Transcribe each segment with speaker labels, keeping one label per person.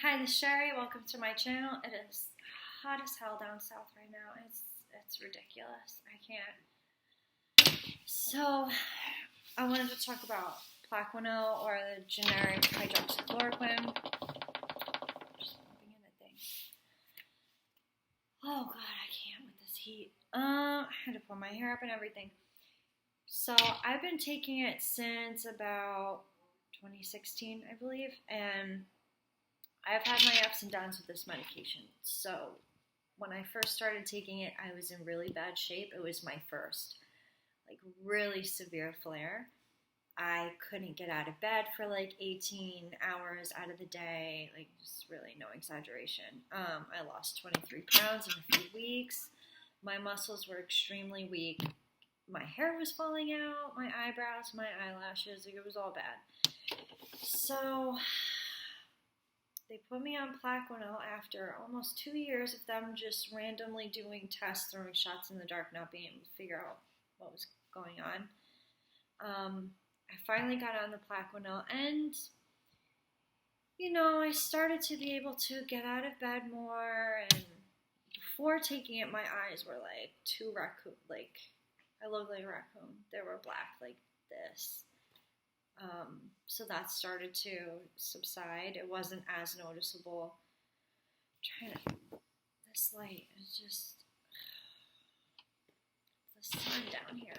Speaker 1: Hi, this is Sherry. Welcome to my channel. It is hot as hell down south right now. It's ridiculous. I can't. So, I wanted to talk about Plaquenil or the generic hydroxychloroquine. Just bumping into things. Oh God, I can't with this heat. I had to pull my hair up and everything. So I've been taking it since about 2016, I believe, and I've had my ups and downs with this medication. So when I first started taking it, I was in really bad shape. It was my first, really severe flare. I couldn't get out of bed for 18 hours out of the day, just really no exaggeration. I lost 23 pounds in a few weeks. My muscles were extremely weak. My hair was falling out, my eyebrows, my eyelashes, it was all bad. So they put me on Plaquenil after almost 2 years of them just randomly doing tests, throwing shots in the dark, not being able to figure out what was going on. I finally got on the Plaquenil, and I started to be able to get out of bed more. And before taking it, my eyes were like two raccoon, I looked like a raccoon. They were black like this. So that started to subside. It wasn't as noticeable. This light is just the sun down here.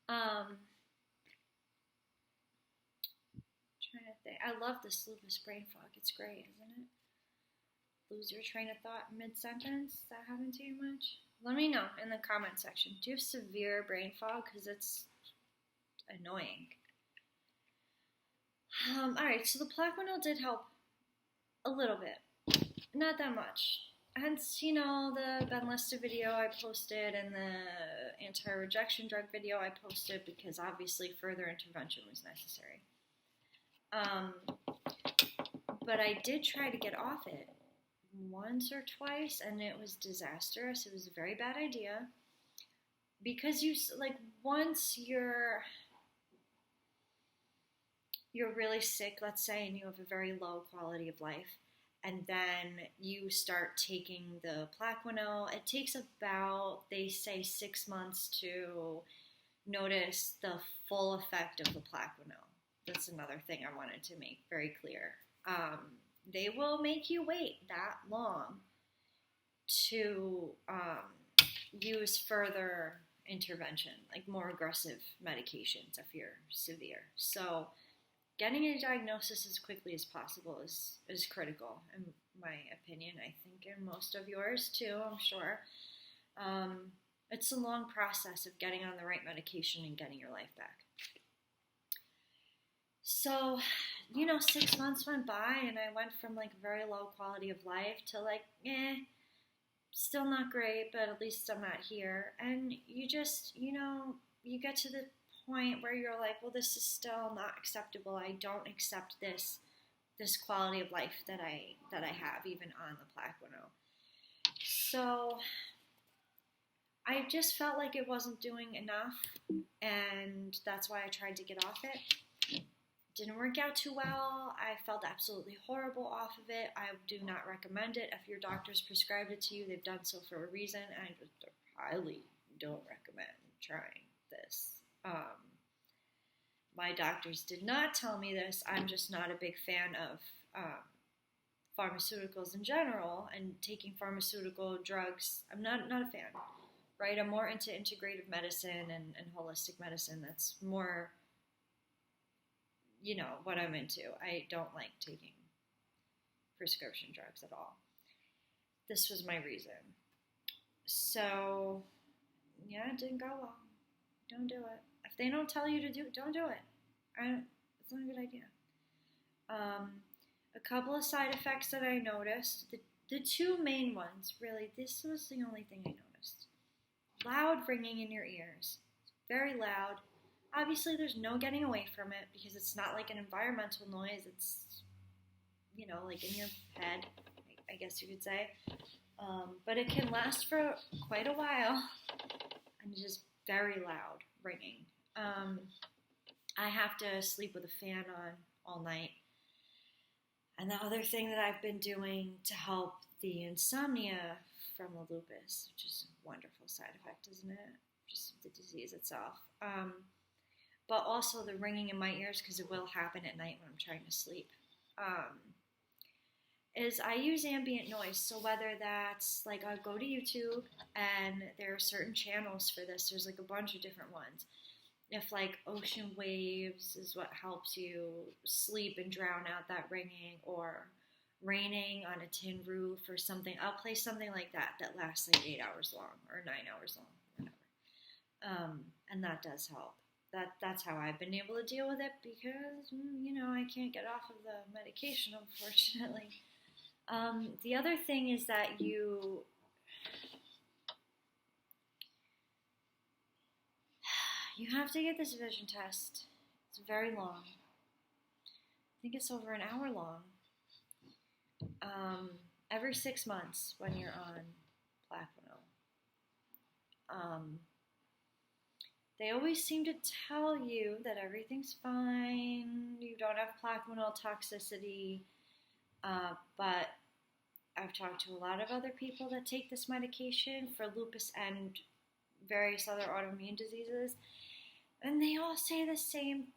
Speaker 1: Trying to think. I love this lupus brain fog. It's great, isn't it? Lose your train of thought mid-sentence? Does that happen to you much? Let me know in the comment section. Do you have severe brain fog? Because it's annoying. Alright, so the Plaquenil did help a little bit. Not that much. Hence, the Benlysta video I posted and the anti-rejection drug video I posted, because obviously further intervention was necessary. But I did try to get off it once or twice, and it was disastrous. It was a very bad idea, because once you're really sick, let's say, and you have a very low quality of life, and then you start taking the Plaquenil, it takes about, they say, 6 months to notice the full effect of the Plaquenil. That's another thing I wanted to make very clear. They will make you wait that long to use further intervention, like more aggressive medications if you're severe. So getting a diagnosis as quickly as possible is critical, in my opinion. I think in most of yours too, I'm sure. It's a long process of getting on the right medication and getting your life back. So, 6 months went by, and I went from very low quality of life to still not great, but at least I'm not here. And you just, you get to the point where you're like, well, this is still not acceptable. I don't accept this quality of life that I have even on the Plaquenil. So I just felt like it wasn't doing enough, and that's why I tried to get off it. Didn't work out too well. I felt absolutely horrible off of it. I do not recommend it. If your doctor's prescribed it to you, they've done so for a reason. I highly don't recommend trying this. My doctors did not tell me this. I'm just not a big fan of pharmaceuticals in general, and taking pharmaceutical drugs. I'm not a fan, right? I'm more into integrative medicine and holistic medicine. That's more what I'm into. I don't like taking prescription drugs at all. This was my reason. So, yeah, it didn't go well. Don't do it. If they don't tell you to don't do it. It's not a good idea. A couple of side effects that I noticed. The two main ones, really, this was the only thing I noticed. Loud ringing in your ears. Very loud. Obviously, there's no getting away from it, because it's not like an environmental noise. It's, in your head, I guess you could say. But it can last for quite a while, and just very loud ringing. I have to sleep with a fan on all night, And the other thing that I've been doing to help the insomnia from the lupus, which is a wonderful side effect, isn't it? Just the disease itself. But also the ringing in my ears, because it will happen at night when I'm trying to sleep, is I use ambient noise. So whether that's, like, I'll go to YouTube, and there are certain channels for this. There's, like, a bunch of different ones. If, like, ocean waves is what helps you sleep and drown out that ringing, or raining on a tin roof or something, I'll play something like that lasts, like, 8 hours long or 9 hours long, whatever. And that does help. That's how I've been able to deal with it, because, I can't get off of the medication, unfortunately. The other thing is that you have to get this vision test. It's very long. I think it's over an hour long. Every 6 months when you're on Plaquenil. They always seem to tell you that everything's fine, you don't have Plaquenil toxicity, but I've talked to a lot of other people that take this medication for lupus and various other autoimmune diseases, and they all say the same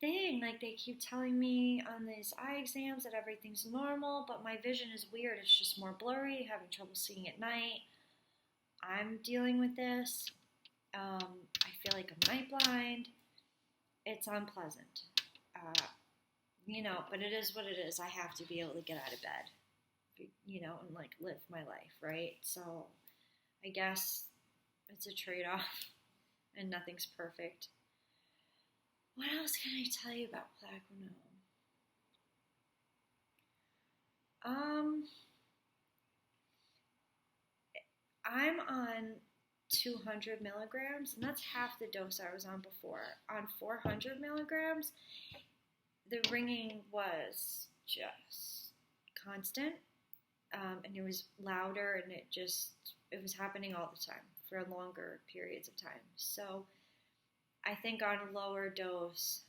Speaker 1: thing. Like, they keep telling me on these eye exams that everything's normal, but my vision is weird. It's just more blurry, having trouble seeing at night. I'm dealing with this. I feel like I'm night blind. It's unpleasant. But it is what it is. I have to be able to get out of bed, and, like, live my life, right? So I guess it's a trade-off, and nothing's perfect. What else can I tell you about Plaquenil? I'm on 200 milligrams, and that's half the dose I was on before. On 400 milligrams, the ringing was just constant, and it was louder, and it was happening all the time for longer periods of time. So I think on a lower dose,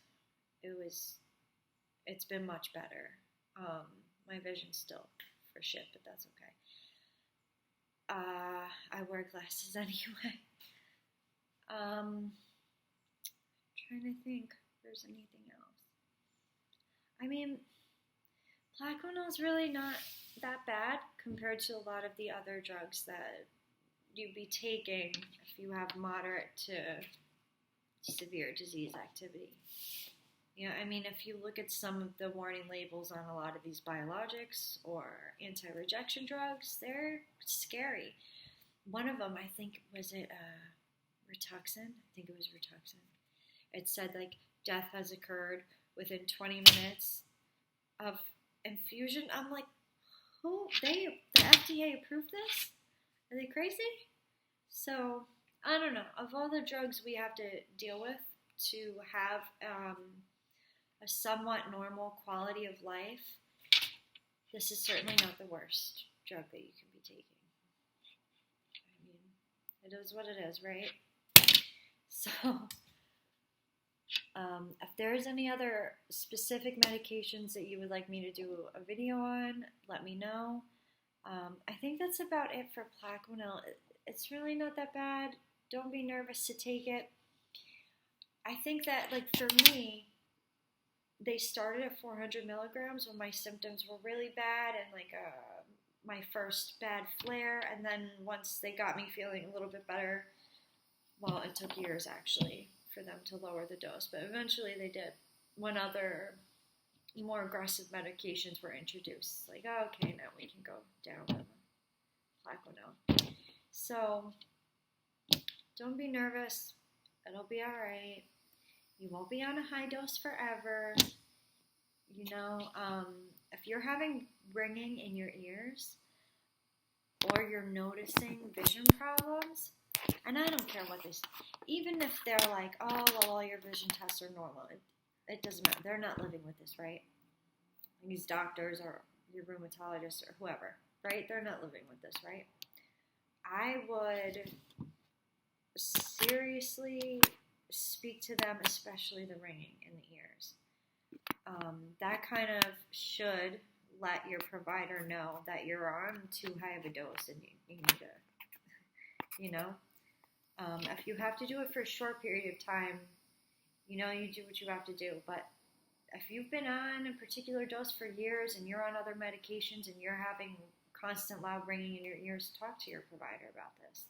Speaker 1: it's been much better. My vision's still for shit, but that's okay. I wear glasses anyway. Trying to think if there's anything else. I mean, Plaquenil is really not that bad compared to a lot of the other drugs that you'd be taking if you have moderate to severe disease activity. If you look at some of the warning labels on a lot of these biologics or anti-rejection drugs, they're scary. One of them, I think, was it Rituxan? I think it was Rituxan. It said, like, death has occurred within 20 minutes of infusion. I'm like, the FDA approved this? Are they crazy? So, I don't know. Of all the drugs we have to deal with to have a somewhat normal quality of life, this is certainly not the worst drug that you can be taking. It is what it is, right? So, if there's any other specific medications that you would like me to do a video on, let me know. I think that's about it for Plaquenil. It's really not that bad. Don't be nervous to take it. I think that, like, for me, they started at 400 milligrams when my symptoms were really bad and, like, my first bad flare. And then once they got me feeling a little bit better, well, it took years, actually, for them to lower the dose. But eventually they did when other more aggressive medications were introduced. Like, oh, okay, now we can go down on Plaquenil. So don't be nervous. It'll be all right. You won't be on a high dose forever. If you're having ringing in your ears or you're noticing vision problems, and I don't care what even if they're like, oh, well, all your vision tests are normal, it doesn't matter. They're not living with this, right? These doctors or your rheumatologist or whoever, right? They're not living with this, right? I would seriously speak to them, especially the ringing in the ears. That kind of should let your provider know that you're on too high of a dose and you need to, if you have to do it for a short period of time, you do what you have to do. But if you've been on a particular dose for years and you're on other medications and you're having constant loud ringing in your ears, talk to your provider about this.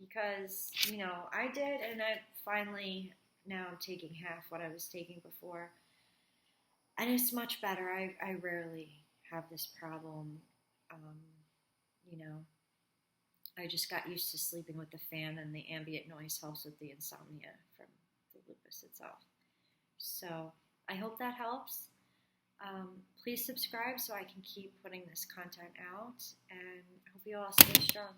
Speaker 1: Because, I did, and I finally, now I'm taking half what I was taking before. And it's much better. I rarely have this problem. I just got used to sleeping with the fan, and the ambient noise helps with the insomnia from the lupus itself. So I hope that helps. Please subscribe so I can keep putting this content out, and I hope you all stay strong.